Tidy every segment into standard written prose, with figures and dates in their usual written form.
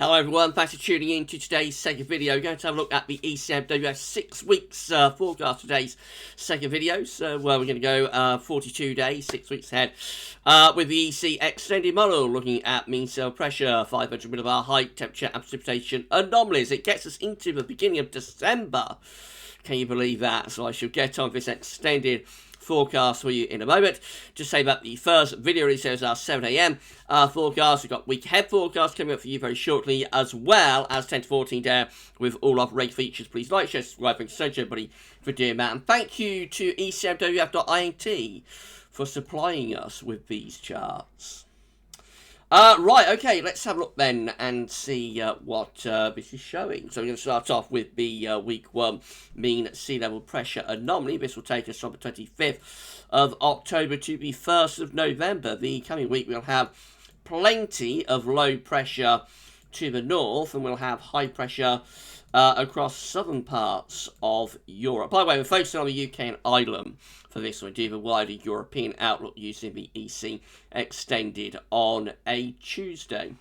Hello everyone, thanks for tuning in to today's second video. We're going to have a look at the ECMWF 6 weeks forecast for today's second video. So we're going to go 42 days, 6 weeks ahead with the EC extended model, looking at mean cell pressure, 500 millibar height, temperature and precipitation anomalies. It gets us into the beginning of December. Can you believe that? So I shall get on this extended forecast for you in a moment. Just say that the first video release is our 7 AM forecast. We've got week ahead forecast coming up for you very shortly, as well as 10 to 14 day with all of rate features. Please like, share, subscribe, thank you so much everybody for doing that. And thank you to ECMWF.int for supplying us with these charts. Right, okay, let's have a look then and see what this is showing. So we're going to start off with the week 1 mean sea level pressure anomaly. This will take us from the 25th of October to the 1st of November. The coming week we'll have plenty of low pressure to the north, and we'll have high pressure across southern parts of Europe. By the way, we're focusing on the UK and Ireland for this one. Do the wider European outlook using the EC extended on a Tuesday.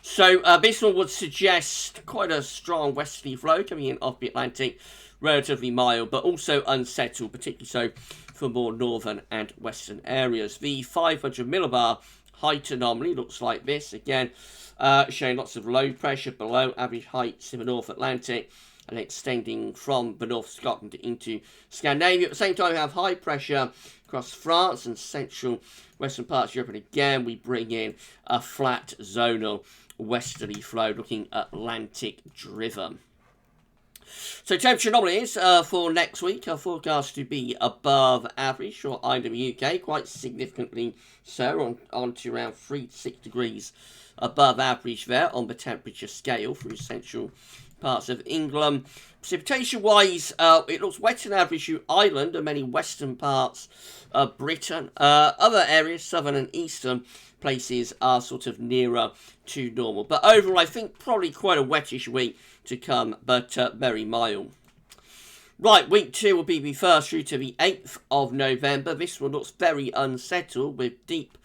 So this one would suggest quite a strong westerly flow coming in off the Atlantic, relatively mild, but also unsettled, particularly so for more northern and western areas. The 500 millibar height anomaly looks like this again. Showing lots of low pressure below average heights in the North Atlantic and extending from the North Scotland into Scandinavia. At the same time, we have high pressure across France and central western parts of Europe. And again, we bring in a flat zonal westerly flow looking Atlantic driven. So temperature anomalies for next week are forecast to be above average for Ireland and the UK, quite significantly so, on to around 3 to 6 degrees above average there on the temperature scale for essential parts of England. Precipitation-wise, it looks wetter than average through Ireland and many western parts of Britain. Other areas, southern and eastern places, are sort of nearer to normal. But overall, I think probably quite a wettish week to come, but very mild. Right, week 2 will be the 1st through to the 8th of November. This one looks very unsettled with deep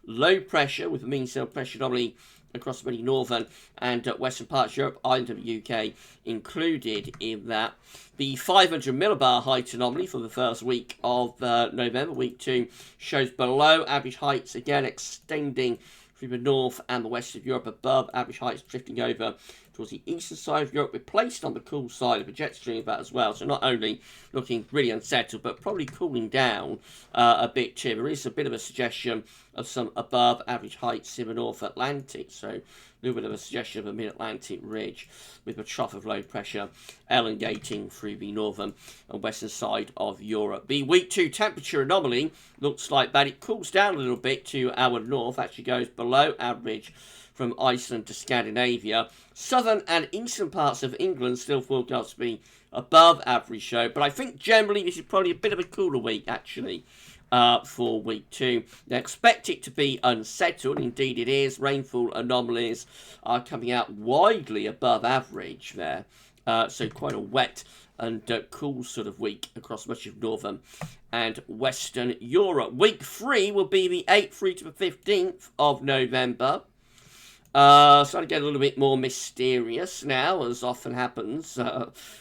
low pressure with the mean cell pressure anomaly across many northern and western parts of Europe, Ireland and the UK included in that. The 500 millibar height anomaly for the first week of November, week 2, shows below average heights, again extending through the north and the west of Europe, above average heights drifting over towards the eastern side of Europe. We're placed on the cool side of the jet stream of that as well, so not only looking really unsettled, but probably cooling down a bit too. There is a bit of a suggestion of some above average heights in the North Atlantic, so a little bit of a suggestion of a mid-Atlantic ridge with a trough of low pressure elongating through the northern and western side of Europe. The week 2 temperature anomaly looks like that. It cools down a little bit to our north, actually goes below average from Iceland to Scandinavia. Southern and eastern parts of England still forecast to be above average show, but I think generally this is probably a bit of a cooler week actually for week 2. They expect it to be unsettled, indeed it is. Rainfall anomalies are coming out widely above average there, so quite a wet and cool sort of week across much of northern and western Europe. Week 3 will be the 8th through to the 15th of November. Starting to get a little bit more mysterious now, as often happens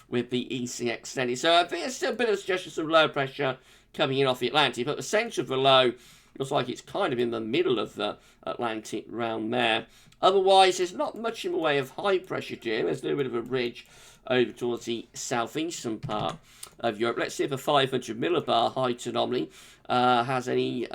with the EC extended. So I think there's still a bit of suggestions of low pressure coming in off the Atlantic, but the centre of the low looks like it's kind of in the middle of the Atlantic round there. Otherwise, there's not much in the way of high pressure doing. There's a little bit of a ridge over towards the southeastern part of Europe. Let's see if a 500 millibar height anomaly has any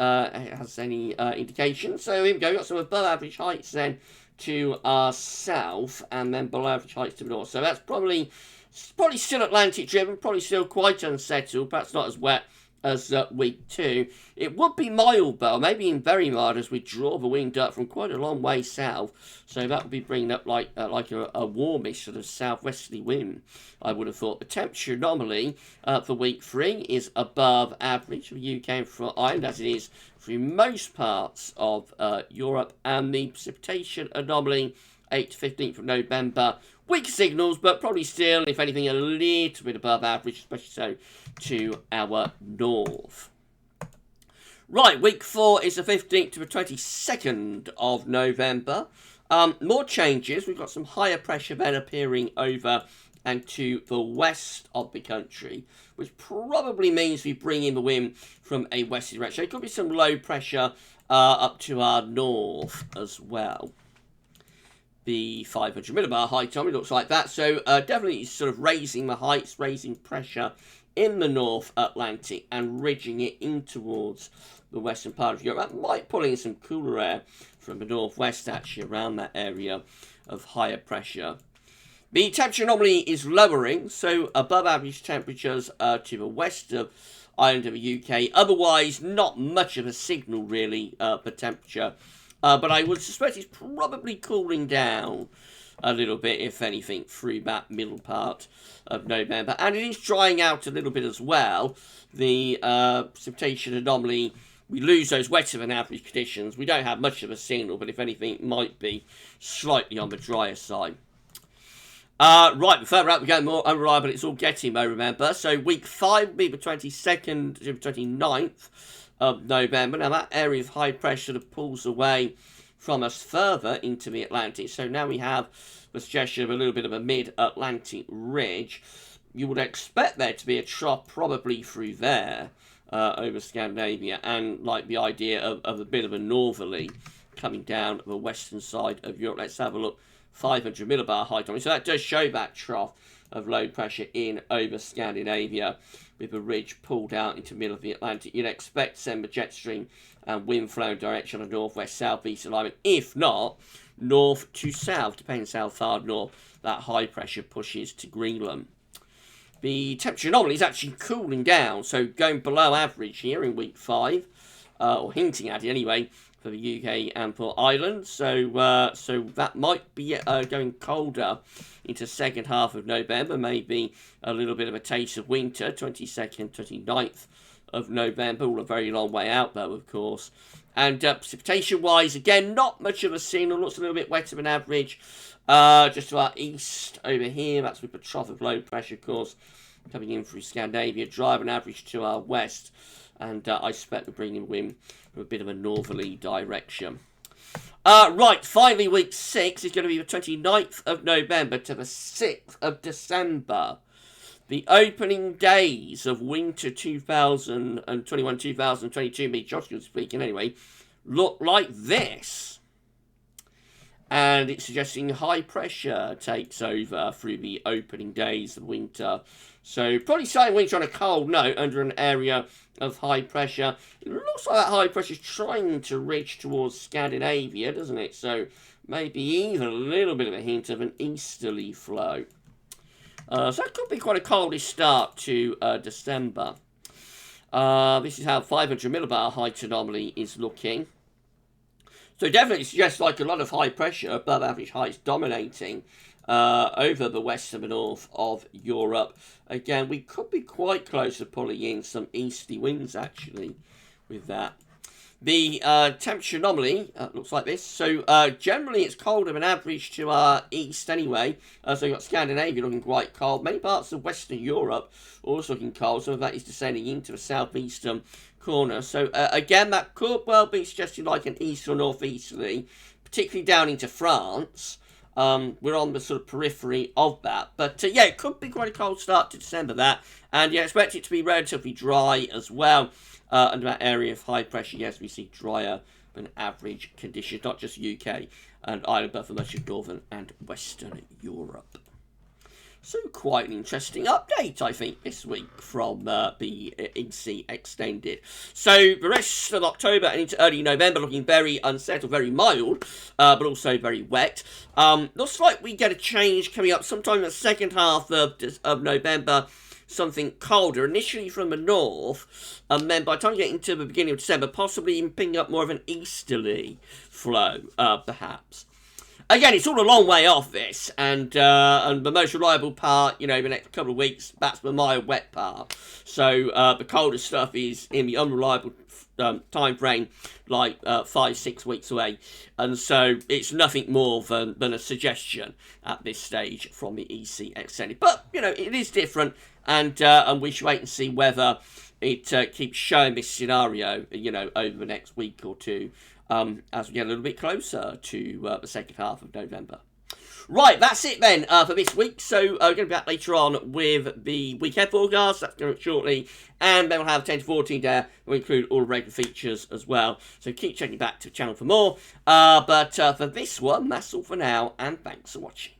indication. So here we go. We've got some above average heights then to our south, and then below average heights to the north. So that's probably still Atlantic driven, probably still quite unsettled, perhaps not as wet as week 2. It would be mild though, maybe even very mild, as we draw the wind up from quite a long way south. So that would be bringing up like a warmish sort of southwesterly wind, I would have thought. The temperature anomaly for week 3 is above average for the UK and for Ireland, as it is through most parts of Europe. And the precipitation anomaly 8th to 15th of November, weak signals, but probably still, if anything, a little bit above average, especially so to our north. Right, week 4 is the 15th to the 22nd of November. More changes. We've got some higher pressure then appearing over and to the west of the country, which probably means we bring in the wind from a westerly direction. There could be some low pressure up to our north as well. The 500 millibar high tommy looks like that, so definitely sort of raising the heights, raising pressure in the North Atlantic and ridging it in towards the western part of Europe. That might pull in some cooler air from the northwest, actually, around that area of higher pressure. The temperature anomaly is lowering, so above average temperatures to the west of island of the UK. Otherwise, not much of a signal, really, for temperature. But I would suspect it's probably cooling down a little bit, if anything, through that middle part of November. And it is drying out a little bit as well. The precipitation anomaly, we lose those wetter than average conditions. We don't have much of a signal, but if anything, it might be slightly on the drier side. Right, further out we go, more unreliable. It's all getting though, remember. So week 5 will be the 22nd to the 29th of November. Now that area of high pressure sort of pulls away from us further into the Atlantic. So now we have the suggestion of a little bit of a mid-Atlantic ridge. You would expect there to be a trough probably through there over Scandinavia, and like the idea of a bit of a northerly coming down the western side of Europe. Let's have a look. 500 millibar high tommy. So that does show that trough of low pressure in over Scandinavia with a ridge pulled out into the middle of the Atlantic. You'd expect December jet stream and wind flow direction on northwest-southeast alignment. If not, north to south, depends how far north that high pressure pushes to Greenland. The temperature anomaly is actually cooling down, so going below average here in week 5, or hinting at it anyway, for the UK and for Ireland. So so that might be going colder into second half of November, maybe a little bit of a taste of winter, 22nd, 29th of November, all a very long way out though, of course. And precipitation-wise, again, not much of a signal, looks a little bit wetter than average, just to our east over here. That's with the trough of low pressure, of course, coming in through Scandinavia, driving average to our west. And I suspect we're bringing wind from a bit of a northerly direction. Right, finally, week 6 is going to be the 29th of November to the 6th of December. The opening days of winter 2021-2022, meteorologically speaking anyway, look like this. And it's suggesting high pressure takes over through the opening days of winter. So probably starting winter on a cold note under an area of high pressure. It looks like that high pressure is trying to reach towards Scandinavia, doesn't it? So maybe even a little bit of a hint of an easterly flow. So that could be quite a coldish start to December. This is how 500 millibar height anomaly is looking. So definitely suggests like a lot of high pressure above average heights dominating over the west and the north of Europe. Again, we could be quite close to pulling in some easterly winds actually with that. The temperature anomaly looks like this. So generally it's colder than average to our east anyway. So you've got Scandinavia looking quite cold. Many parts of Western Europe also looking cold. Some of that is descending into the southeastern corner. So again, that could well be suggesting like an east or northeasterly, particularly down into France. We're on the sort of periphery of that. But yeah, it could be quite a cold start to December, that. And yeah, expect it to be relatively dry as well. Under that area of high pressure, yes, we see drier than average conditions, not just UK and Ireland, but for much of Northern and Western Europe. So quite an interesting update, I think, this week from the EC Extended. So the rest of October and into early November looking very unsettled, very mild, but also very wet. Looks like we get a change coming up sometime in the second half of November. Something colder, initially from the north, and then by the time you get into the beginning of December, possibly even picking up more of an easterly flow, perhaps. Again, it's all a long way off this, and the most reliable part, you know, the next couple of weeks, that's the mild wet part. So the colder stuff is in the unreliable time frame, like 5-6 weeks away, and so it's nothing more than a suggestion at this stage from the EC Extended. But you know, it is different, and we should wait and see whether it keeps showing this scenario, you know, over the next week or two as we get a little bit closer to the second half of November. Right, that's it then for this week. So we're going to be back later on with the weekend forecast. That's going to shortly. And then we'll have 10 to 14 there. We'll include all the regular features as well. So keep checking back to the channel for more. But for this one, that's all for now. And thanks for watching.